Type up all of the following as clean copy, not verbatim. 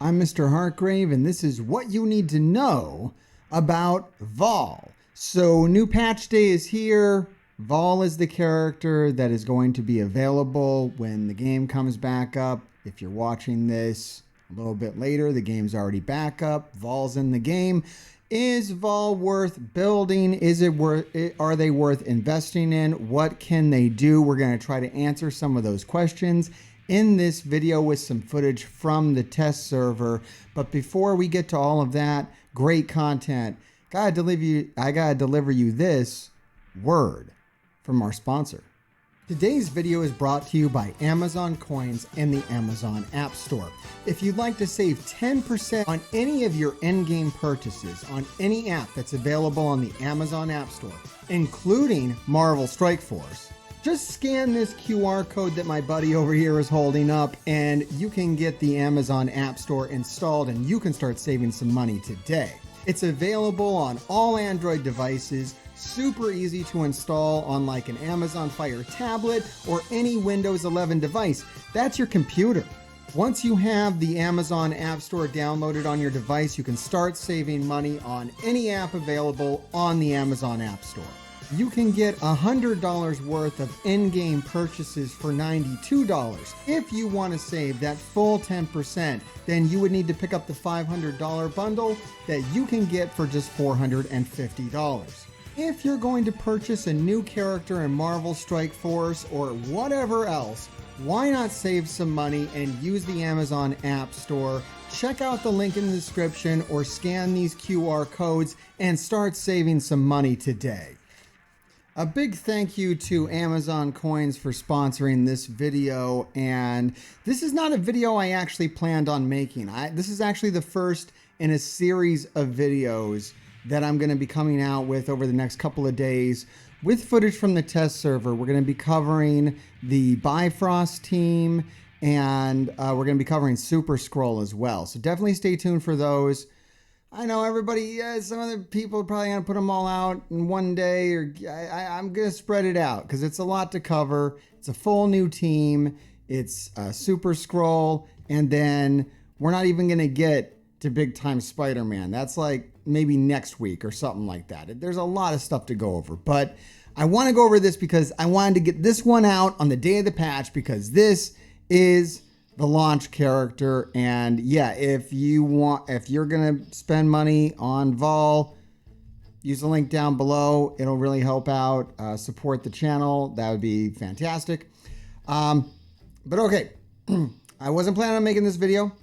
I'm Mr. Hartgrave, and this is what you need to know about VAHL. So, new patch day is here. VAHL is the character that is going to be available when the game comes back up. If you're watching this a little bit later, the game's already back up. VAHL's in the game. Is VAHL worth building? Are they worth investing in? What can they do? We're going to try to answer some of those questions in this video with some footage from the test server. But before we get to all of that great content, I gotta deliver you this word from our sponsor. Today's video is brought to you by Amazon Coins and the Amazon App Store. If you'd like to save 10% on any of your in-game purchases on any app that's available on the Amazon App Store, including Marvel Strike Force, just scan this QR code that my buddy over here is holding up and you can get the Amazon App Store installed and you can start saving some money today. It's available on all Android devices, super easy to install on like an Amazon Fire tablet or any Windows 11 device. That's your computer. Once you have the Amazon App Store downloaded on your device, you can start saving money on any app available on the Amazon App Store. You can get $100 worth of in-game purchases for $92. If you want to save that full 10%, then you would need to pick up the $500 bundle that you can get for just $450. If you're going to purchase a new character in Marvel Strike Force or whatever else, why not save some money and use the Amazon App Store? Check out the link in the description or scan these QR codes and start saving some money today. A big thank you to Amazon Coins for sponsoring this video, and this is not a video I actually planned on making. This is actually the first in a series of videos that I'm going to be coming out with over the next couple of days with footage from the test server. We're going to be covering the Bifrost team, and we're going to be covering Super Scroll as well. So definitely stay tuned for those. I know everybody, some other people are probably going to put them all out in one day, or I'm going to spread it out because it's a lot to cover. It's a full new team. It's Super Scroll, and then we're not even going to get to Big Time Spider-Man. That's like maybe next week or something like that. There's a lot of stuff to go over, but I want to go over this because I wanted to get this one out on the day of the patch because this is the launch character. And yeah, if you're gonna spend money on VAHL, use the link down below. It'll really help out, support the channel. That would be fantastic. But okay, I wasn't planning on making this video.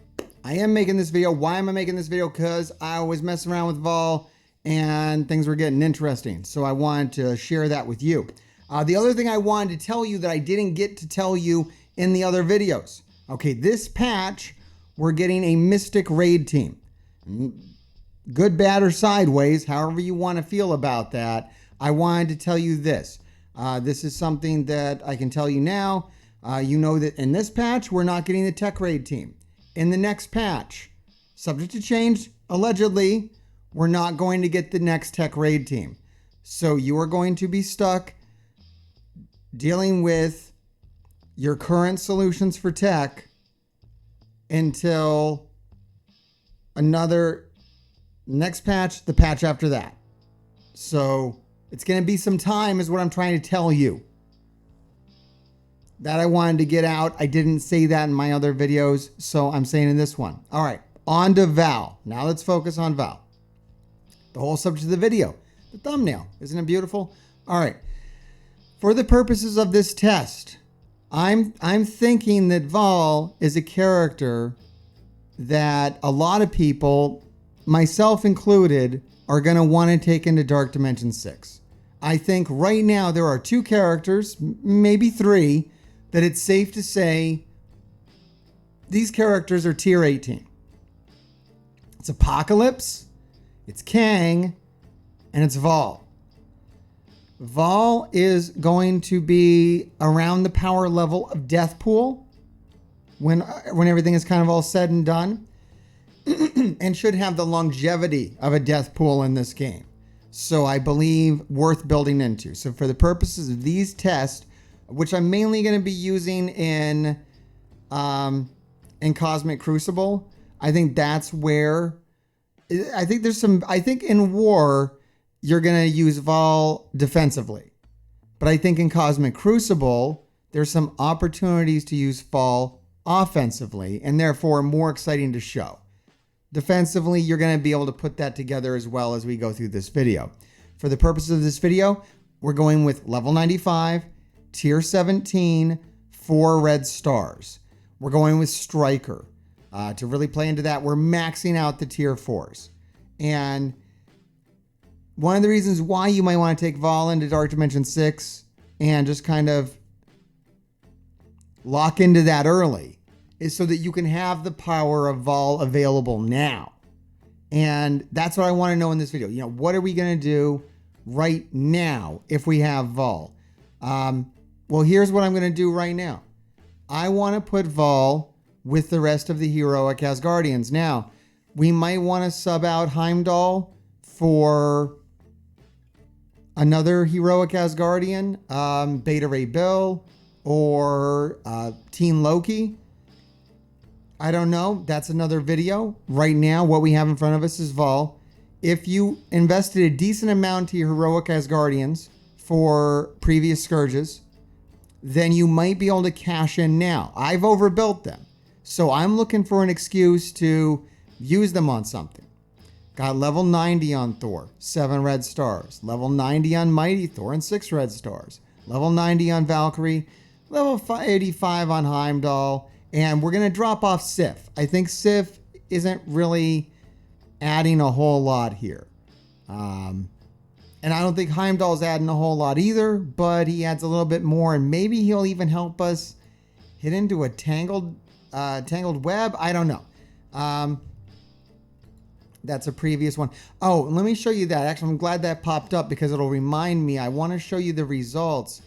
I am making this video. Why am I making this video? Because I was messing around with VAHL and things were getting interesting. So I wanted to share that with you. The other thing I wanted to tell you that I didn't get to tell you in the other videos. Okay, this patch, we're getting a Mystic Raid team. Good, bad, or sideways, however you want to feel about that. I wanted to tell you this. This is something that I can tell you now. You know that in this patch, we're not getting the Tech Raid team. In the next patch, subject to change, allegedly, we're not going to get the next Tech Raid team. So you are going to be stuck dealing with your current solutions for tech until next patch, the patch after that. So it's going to be some time is what I'm trying to tell you. That I wanted to get out. I didn't say that in my other videos, so I'm saying in this one. All right, on to VAHL. Now let's focus on VAHL. The whole subject of the video, the thumbnail. Isn't it beautiful? All right. For the purposes of this test, I'm thinking that VAHL is a character that a lot of people, myself included, are going to want to take into Dark Dimension 6. I think right now there are two characters, maybe three, that it's safe to say these characters are tier 18. It's Apocalypse, it's Kang, and it's VAHL. VAHL is going to be around the power level of Deathpool when everything is kind of all said and done, and should have the longevity of a Deathpool in this game. So I believe worth building into. So for the purposes of these tests, which I'm mainly going to be using in Cosmic Crucible, I think that's where, I think there's some, I think in war, you're going to use VAHL defensively. But I think in Cosmic Crucible, there's some opportunities to use VAHL offensively and therefore more exciting to show. Defensively, you're going to be able to put that together as well as we go through this video. For the purposes of this video, we're going with level 95, tier 17, 4 red stars. We're going with Striker. To really play into that, we're maxing out the tier 4s. And one of the reasons why you might want to take VAHL into Dark Dimension 6 and just kind of lock into that early is so that you can have the power of VAHL available now. And that's what I want to know in this video. You know, what are we going to do right now if we have VAHL? Well, here's what I'm going to do right now. I want to put VAHL with the rest of the heroic Asgardians. Now, we might want to sub out Heimdall for another heroic Asgardian, Beta Ray Bill, or Teen Loki. I don't know. That's another video. Right now, what we have in front of us is VAHL. If you invested a decent amount to your heroic Asgardians for previous Scourges, then you might be able to cash in now. I've overbuilt them, so I'm looking for an excuse to use them on something. Got level 90 on Thor, 7 red stars. Level 90 on Mighty Thor and 6 red stars. Level 90 on Valkyrie. Level 85 on Heimdall. And we're going to drop off Sif. I think Sif isn't really adding a whole lot here. And I don't think Heimdall's adding a whole lot either, but he adds a little bit more. And maybe he'll even help us hit into a tangled web. I don't know. That's a previous one. Oh, let me show you that. Actually, I'm glad that popped up because it'll remind me. I want to show you the results.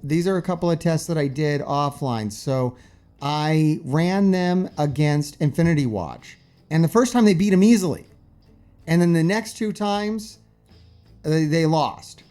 These are a couple of tests that I did offline. So I ran them against Infinity Watch. And the first time they beat him easily. And then the next 2 times, they lost.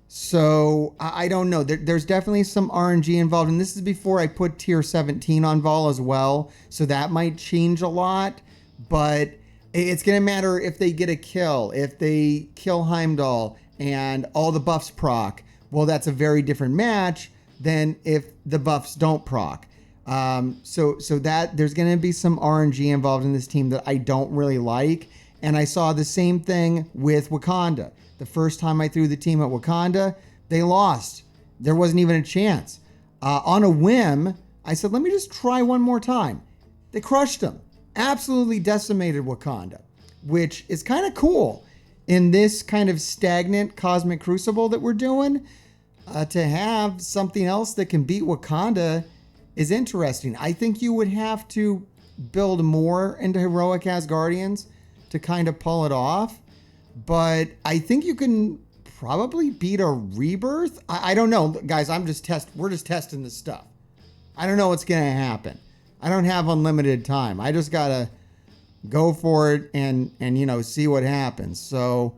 So I don't know. There's definitely some RNG involved. And this is before I put tier 17 on VAHL as well. So that might change a lot. But it's going to matter if they get a kill. If they kill Heimdall and all the buffs proc, well, that's a very different match than if the buffs don't proc. So that there's going to be some RNG involved in this team that I don't really like. And I saw the same thing with Wakanda. The first time I threw the team at Wakanda, they lost. There wasn't even a chance. On a whim, I said, let me just try one more time. They crushed them. Absolutely decimated Wakanda, which is kind of cool in this kind of stagnant Cosmic Crucible that we're doing. To have something else that can beat Wakanda is interesting. I think you would have to build more into heroic Asgardians to kind of pull it off. But I think you can probably beat a Rebirth. I don't know, guys. We're just testing this stuff. I don't know what's going to happen. I don't have unlimited time. I just got to go for it and you know, see what happens. So,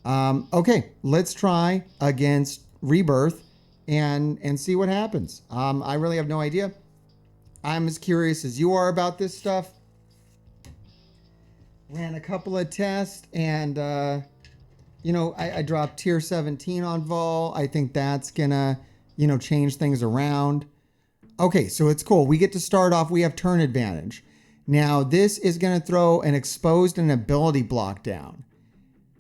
okay, let's try against Rebirth and see what happens. I really have no idea. I'm as curious as you are about this stuff. Ran a couple of tests and, you know, I dropped tier 17 on VAHL. I think that's gonna, you know, change things around. Okay, so it's cool. We get to start off. We have turn advantage. Now, this is going to throw an exposed and ability block down,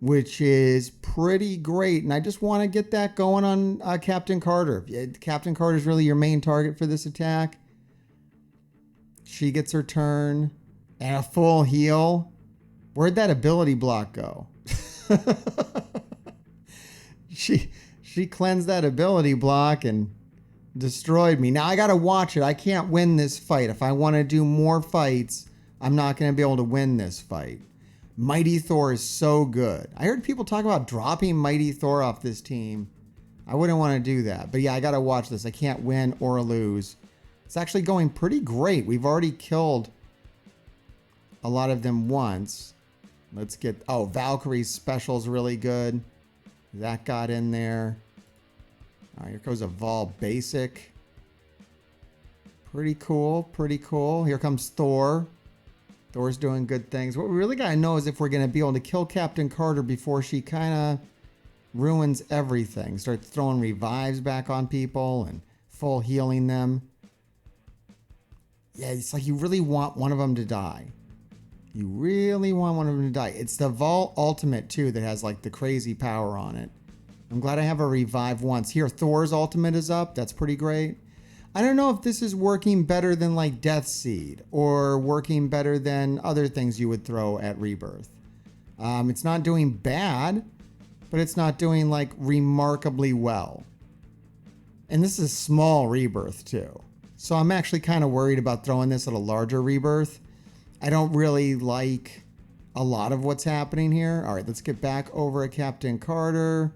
which is pretty great. And I just want to get that going on Captain Carter. Captain Carter is really your main target for this attack. She gets her turn and a full heal. Where'd that ability block go? She cleansed that ability block and destroyed me. Now I got to watch it. I can't win this fight. If I want to do more fights, I'm not going to be able to win this fight. Mighty Thor is so good. I heard people talk about dropping Mighty Thor off this team. I wouldn't want to do that. But yeah, I got to watch this. I can't win or lose. It's actually going pretty great. We've already killed a lot of them once. Let's get... Oh, Valkyrie's special is really good. That got in there. Here goes a VAHL basic. Pretty cool, pretty cool. Here comes Thor. Thor's doing good things. What we really got to know is if we're going to be able to kill Captain Carter before she kind of ruins everything. Starts throwing revives back on people and full healing them. Yeah, it's like you really want one of them to die. You really want one of them to die. It's the VAHL ultimate, too, that has, like, the crazy power on it. I'm glad I have a revive once. Here, Thor's ultimate is up. That's pretty great. I don't know if this is working better than, like, Death Seed or working better than other things you would throw at Rebirth. It's not doing bad, but it's not doing, like, remarkably well. And this is small Rebirth, too. So I'm actually kind of worried about throwing this at a larger Rebirth. I don't really like a lot of what's happening here. All right, let's get back over at Captain Carter.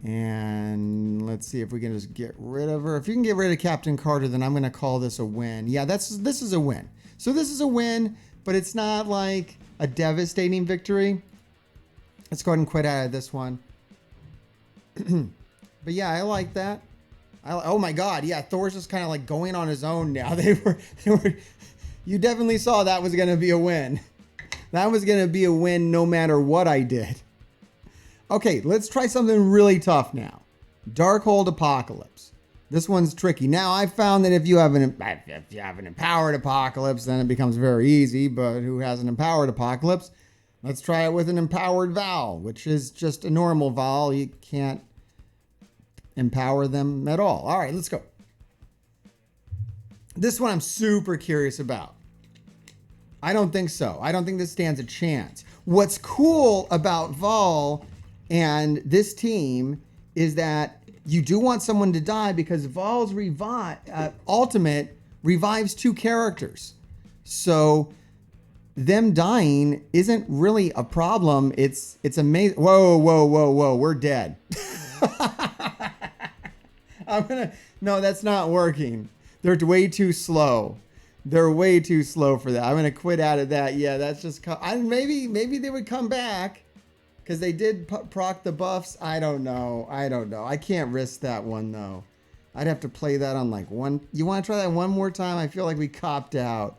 And let's see if we can just get rid of her. If you can get rid of Captain Carter, then I'm going to call this a win. Yeah, this is a win. So this is a win, but it's not like a devastating victory. Let's go ahead and quit out of this one. But yeah, I like that. Oh my God, yeah, Thor's just kind of like going on his own now. They were. You definitely saw that was going to be a win. That was going to be a win no matter what I did. Okay, let's try something really tough now. Darkhold Apocalypse. This one's tricky. Now, I found that if you have an empowered Apocalypse, then it becomes very easy. But who has an empowered Apocalypse? Let's try it with an empowered VAHL, which is just a normal VAHL. You can't empower them at all. All right, let's go. This one I'm super curious about. I don't think so. I don't think this stands a chance. What's cool about VAHL and this team is that you do want someone to die because VAHL's ultimate revives 2 characters. So them dying isn't really a problem. It's amazing. Whoa. We're dead. No, that's not working. They're way too slow. They're way too slow for that. I'm gonna quit out of that. Yeah, that's just. Maybe they would come back because they did proc the buffs. I don't know. I can't risk that one though. I'd have to play that on like one. You want to try that one more time? I feel like we copped out.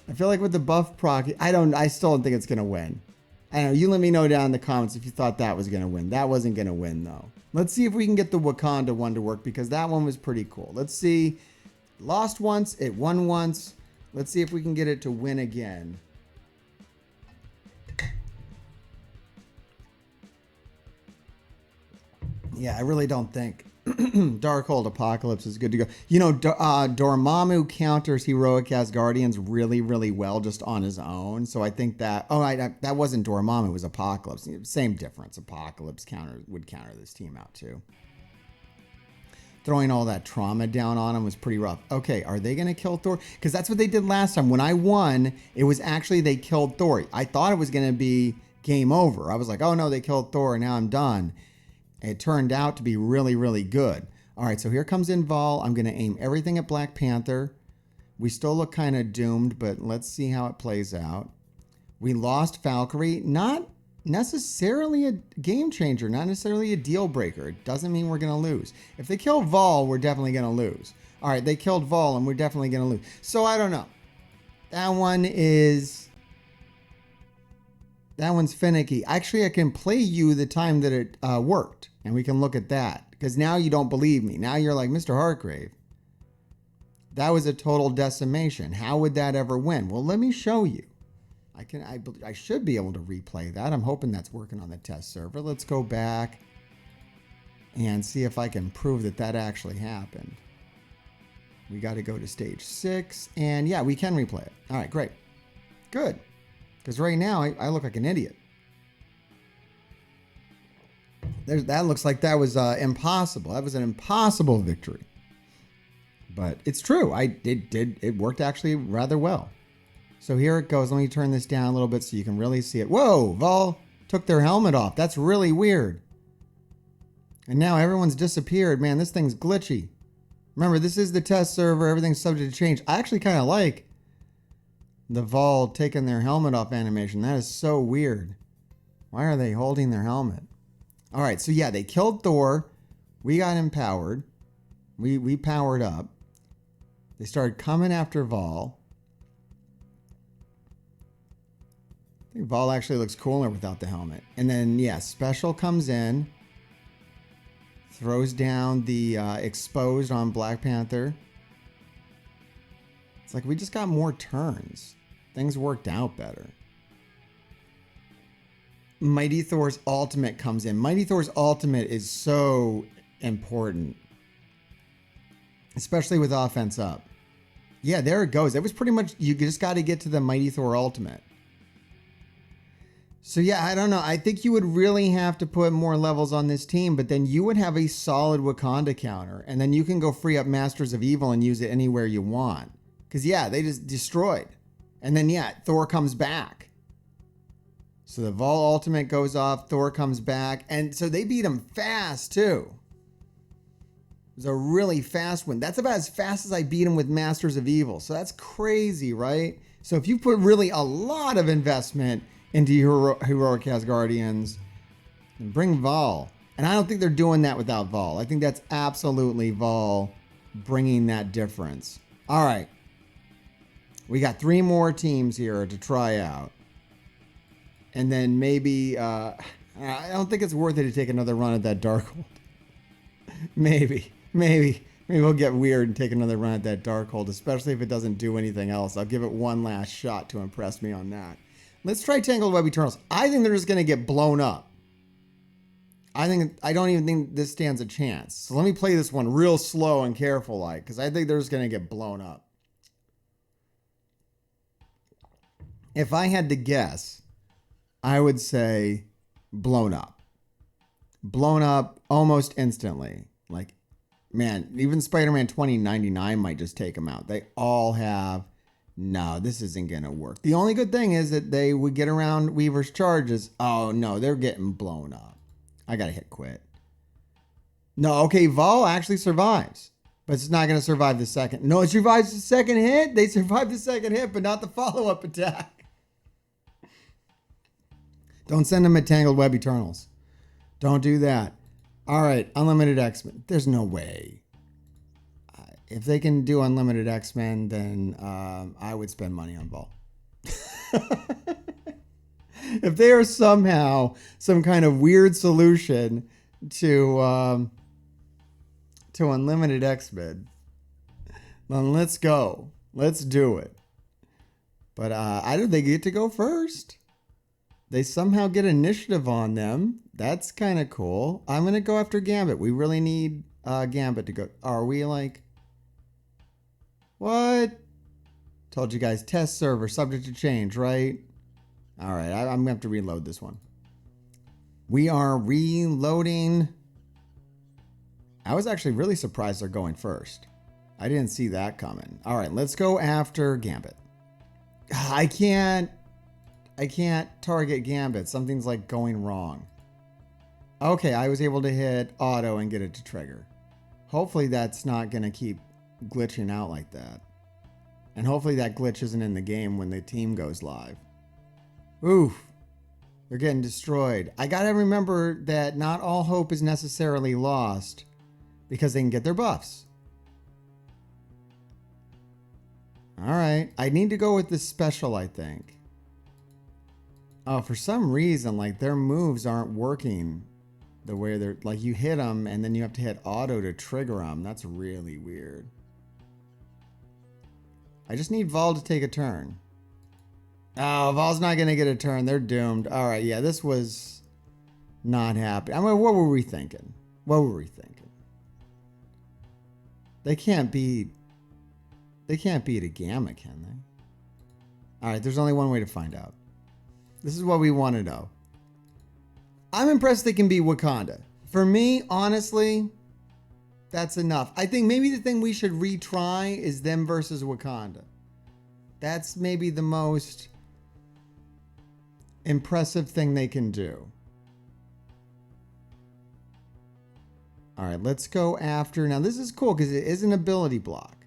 I feel like with the buff proc, I still don't think it's gonna win. I don't know. You let me know down in the comments if you thought that was gonna win. That wasn't gonna win though. Let's see if we can get the Wakanda one to work because that one was pretty cool. Let's see. Lost once, it won once. Let's see if we can get it to win again. Yeah, I really don't think Darkhold Apocalypse is good to go. You know, Dormammu counters Heroic Asgardians really, really well just on his own. So I think that... that wasn't Dormammu, it was Apocalypse. Same difference. Apocalypse would counter this team out too. Throwing all that trauma down on him was pretty rough. Okay, are they going to kill Thor? Because that's what they did last time. When I won, it was actually they killed Thor. I thought it was going to be game over. I was like, oh no, they killed Thor and now I'm done. It turned out to be really, really good. All right, so here comes in VAHL. I'm going to aim everything at Black Panther. We still look kind of doomed, but let's see how it plays out. We lost Valkyrie. Not necessarily a game changer, not necessarily a deal breaker. It doesn't mean we're going to lose. If they kill VAHL, we're definitely going to lose. All right, they killed VAHL, and we're definitely going to lose. So I don't know. That one's finicky. Actually, I can play you the time that it worked, and we can look at that. Because now you don't believe me. Now you're like, Mr. Hartgrave, that was a total decimation. How would that ever win? Well, let me show you. I should be able to replay that. I'm hoping that's working on the test server. Let's go back and see if I can prove that that actually happened. We got to go to stage 6, and yeah, we can replay it. All right, great. Good. Because right now, I look like an idiot. That looks like that was impossible. That was an impossible victory. But it's true. It worked actually rather well. So here it goes. Let me turn this down a little bit so you can really see it. Whoa, VAHL took their helmet off. That's really weird. And now everyone's disappeared. Man, this thing's glitchy. Remember, this is the test server. Everything's subject to change. I actually kind of like the VAHL taking their helmet off animation. That is so weird. Why are they holding their helmet? All right, so yeah, they killed Thor. We got empowered. We powered up. They started coming after VAHL. I think VAHL actually looks cooler without the helmet. And then, yeah, Special comes in. Throws down the exposed on Black Panther. It's like we just got more turns. Things worked out better. Mighty Thor's ultimate comes in. Mighty Thor's ultimate is so important. Especially with offense up. Yeah, there it goes. It was pretty much, you just got to get to the Mighty Thor ultimate. So yeah, I don't know. I think you would really have to put more levels on this team, but then you would have a solid Wakanda counter. And then you can go free up Masters of Evil and use it anywhere you want. Because yeah, they just destroyed. And then yeah, Thor comes back. So the VAHL ultimate goes off, Thor comes back. And so they beat him fast too. It was a really fast one. That's about as fast as I beat him with Masters of Evil. So that's crazy, right? So if you put really a lot of investment into Heroic Asgardians, and bring VAHL. And I don't think they're doing that without VAHL. I think that's absolutely VAHL bringing that difference. All right. We got 3 more teams here to try out. And then maybe, I don't think it's worth it to take another run at that Darkhold. Maybe we'll get weird and take another run at that Darkhold, especially if it doesn't do anything else. I'll give it one last shot to impress me on that. Let's try Tangled Web Eternals. I think they're just going to get blown up. I don't even think this stands a chance. So let me play this one real slow and careful like, because I think they're just going to get blown up. If I had to guess, I would say blown up. Blown up almost instantly. Like, man, even Spider-Man 2099 might just take them out. They all have... No, this isn't going to work. The only good thing is that they would get around Weaver's charges. Oh, no, they're getting blown up. I got to hit quit. No, okay, VAHL actually survives. But it's not going to survive the second. No, it survives the second hit. They survived the second hit, but not the follow-up attack. Don't send them at Tangled Web Eternals. Don't do that. All right, Unlimited X-Men. There's no way. If they can do Unlimited X-Men, then I would spend money on VAHL. If they are somehow some kind of weird solution to Unlimited X-Men, then let's go. Let's do it. But I don't think they get to go first. They somehow get initiative on them. That's kind of cool. I'm going to go after Gambit. We really need Gambit to go. Are we like... What? Told you guys, test server, subject to change, right? All right, I'm going to have to reload this one. We are reloading. I was actually really surprised they're going first. I didn't see that coming. All right, let's go after Gambit. I can't target Gambit. Something's like going wrong. Okay, I was able to hit auto and get it to trigger. Hopefully that's not going to keep glitching out like that. And hopefully that glitch isn't in the game when the team goes live. Oof. They're getting destroyed. I gotta remember that not all hope is necessarily lost because they can get their buffs. Alright. I need to go with this special, I think. Oh, for some reason, like, their moves aren't working the way they're... Like, you hit them and then you have to hit auto to trigger them. That's really weird. I just need VAHL to take a turn. Oh, VAHL's not going to get a turn. They're doomed. All right, yeah, this was not happening. I mean, what were we thinking? What were we thinking? They can't beat a Gamma, can they? All right, there's only one way to find out. This is what we want to know. I'm impressed they can beat Wakanda. For me, honestly... That's enough. I think maybe the thing we should retry is them versus Wakanda. That's maybe the most impressive thing they can do. All right, let's go after. Now, this is cool because it is an ability block.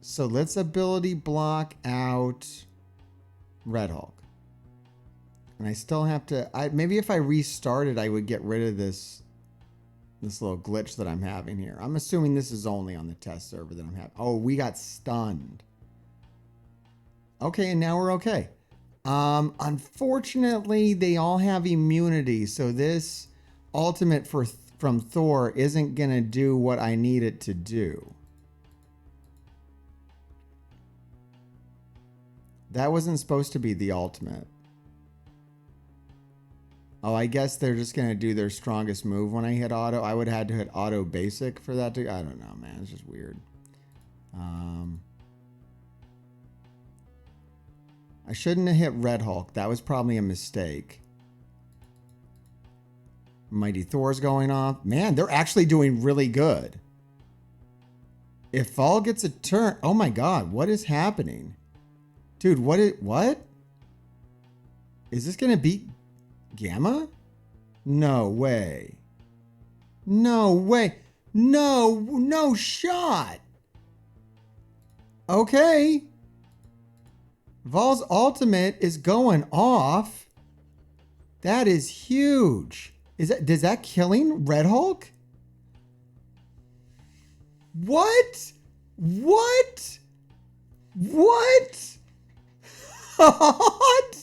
So let's ability block out Red Hulk. And I still have to... maybe if I restarted, I would get rid of this This little glitch that I'm having here. I'm assuming this is only on the test server that I'm having. Oh, we got stunned. Okay, and now we're okay. Unfortunately, they all have immunity, so this ultimate from Thor isn't gonna do what I need it to do. That wasn't supposed to be the ultimate. Oh, I guess they're just gonna do their strongest move when I hit auto. I would have had to hit auto basic for that to. I don't know, man. It's just weird. I shouldn't have hit Red Hulk. That was probably a mistake. Mighty Thor's going off. Man, they're actually doing really good. If VAHL gets a turn, oh my God, what is happening? Dude, what? Is this gonna beat Gamma? No way. No way. No shot. Okay. VAHL's ultimate is going off. That is huge. Does that killing Red Hulk? What? What? What? What?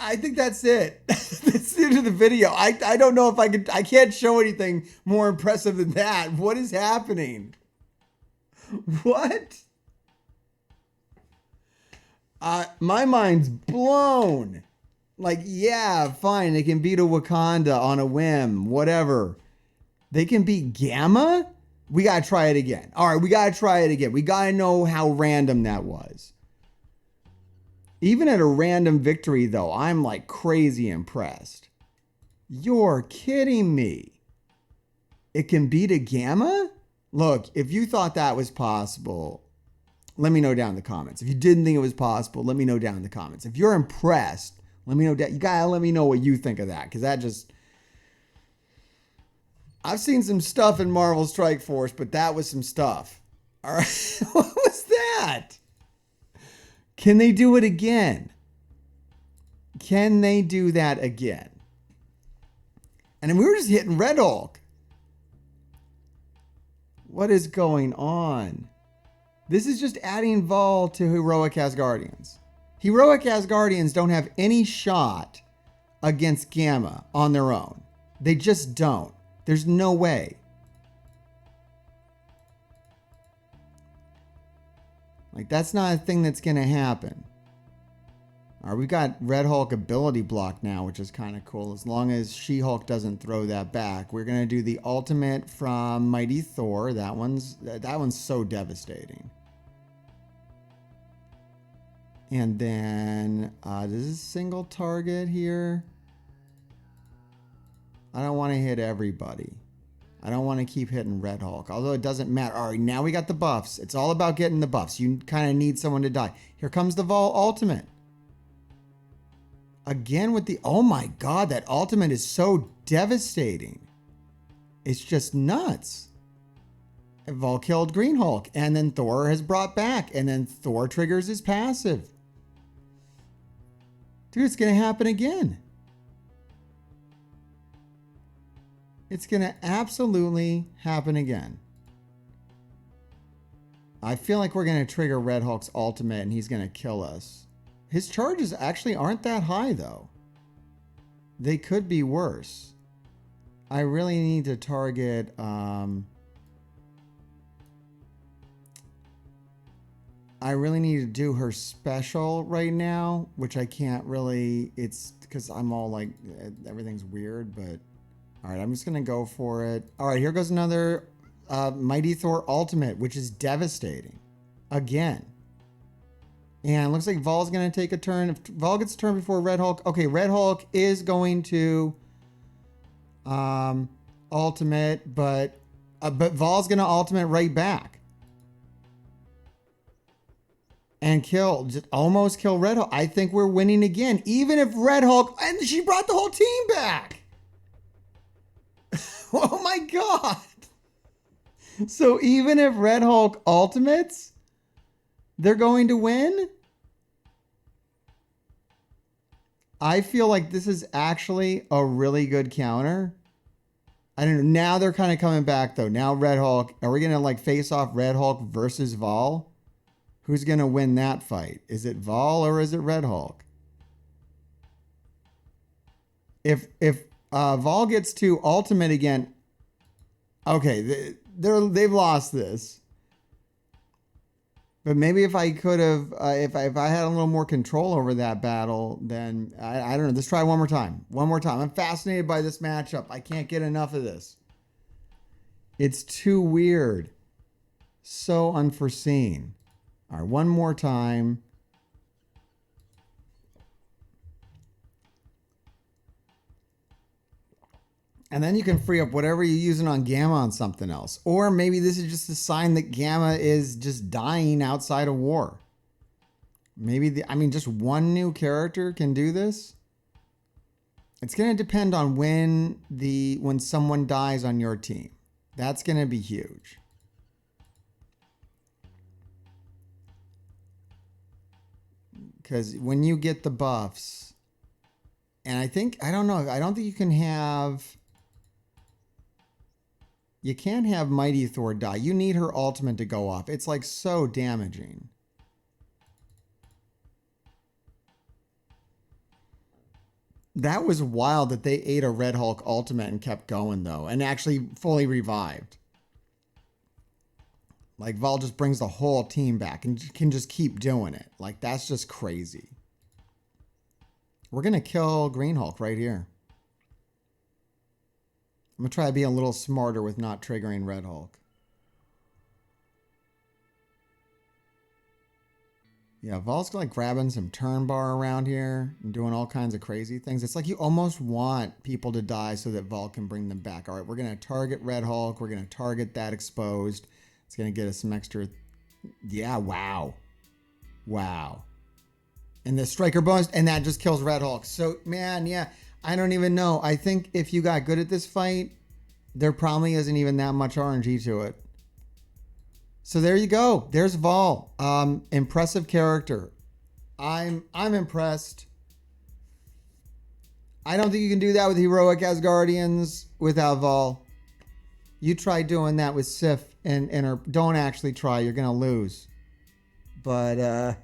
I think that's it. That's the end of the video. I don't know if I can't show anything more impressive than that. What is happening? What? My mind's blown. Like, yeah, fine. They can beat a Wakanda on a whim, whatever. They can beat Gamma? We got to try it again. All right, we got to try it again. We got to know how random that was. Even at a random victory, though, I'm like crazy impressed. You're kidding me. It can beat a Gamma? Look, if you thought that was possible, let me know down in the comments. If you didn't think it was possible, let me know down in the comments. If you're impressed, let me know. You gotta let me know what you think of that, because that just... I've seen some stuff in Marvel Strike Force, but that was some stuff. All right, what was that? Can they do it again? Can they do that again? And then we were just hitting Red Hulk. What is going on? This is just adding VAHL to Heroic Asgardians. Heroic Asgardians don't have any shot against Gamma on their own. They just don't. There's no way. Like, that's not a thing that's going to happen. All right, we've got Red Hulk ability block now, which is kind of cool. As long as She-Hulk doesn't throw that back. We're going to do the ultimate from Mighty Thor. That one's so devastating. And then, this is single target here. I don't want to hit everybody. I don't want to keep hitting Red Hulk, although it doesn't matter. All right, now we got the buffs. It's all about getting the buffs. You kind of need someone to die. Here comes the VAHL ultimate. Again with the, oh my God, that ultimate is so devastating. It's just nuts. VAHL killed Green Hulk, and then Thor has brought back, and then Thor triggers his passive. Dude, it's going to happen again. It's going to absolutely happen again. I feel like we're going to trigger Red Hulk's ultimate and he's going to kill us. His charges actually aren't that high, though. They could be worse. I really need to target... I really need to do her special right now, which I can't really... It's because I'm all like... Everything's weird, but... All right, I'm just going to go for it. All right, here goes another Mighty Thor ultimate, which is devastating. Again. And it looks like VAHL's going to take a turn. If VAHL gets a turn before Red Hulk. Okay, Red Hulk is going to ultimate, but VAHL's going to ultimate right back. And kill, just almost kill Red Hulk. I think we're winning again. Even if Red Hulk, and she brought the whole team back. Oh my God. So even if Red Hulk ultimates, they're going to win? I feel like this is actually a really good counter. I don't know. Now they're kind of coming back though. Now Red Hulk. Are we gonna like face off Red Hulk versus VAHL? Who's gonna win that fight? Is it VAHL or is it Red Hulk? If VAHL gets to ultimate again, okay, they've lost this. But maybe if I could have, if I had a little more control over that battle, then I don't know. Let's try one more time. One more time. I'm fascinated by this matchup. I can't get enough of this. It's too weird. So unforeseen. All right, one more time. And then you can free up whatever you're using on Gamma on something else. Or maybe this is just a sign that Gamma is just dying outside of war. Maybe, I mean, just one new character can do this. It's going to depend on when someone dies on your team. That's going to be huge. Because when you get the buffs, and I don't think you can have... You can't have Mighty Thor die. You need her ultimate to go off. It's like so damaging. That was wild that they ate a Red Hulk ultimate and kept going though. And actually fully revived. Like VAHL just brings the whole team back and can just keep doing it. Like that's just crazy. We're going to kill Green Hulk right here. I'm going to try to be a little smarter with not triggering Red Hulk. Yeah, VAHL's like grabbing some turn bar around here and doing all kinds of crazy things. It's like you almost want people to die so that VAHL can bring them back. All right, we're going to target Red Hulk. We're going to target that exposed. It's going to get us some extra... Yeah, wow. Wow. And the striker bonus, and that just kills Red Hulk. So, man, yeah. I don't even know. I think if you got good at this fight, there probably isn't even that much RNG to it. So there you go. There's VAHL. Impressive character. I'm impressed. I don't think you can do that with Heroic Asgardians without VAHL. You try doing that with Sif or don't actually try. You're going to lose. But,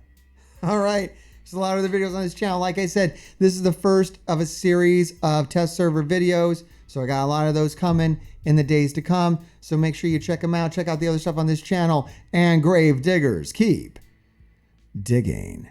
all right. There's a lot of other videos on this channel. Like I said, this is the first of a series of test server videos. So I got a lot of those coming in the days to come. So make sure you check them out. Check out the other stuff on this channel. And Grave Diggers, keep digging.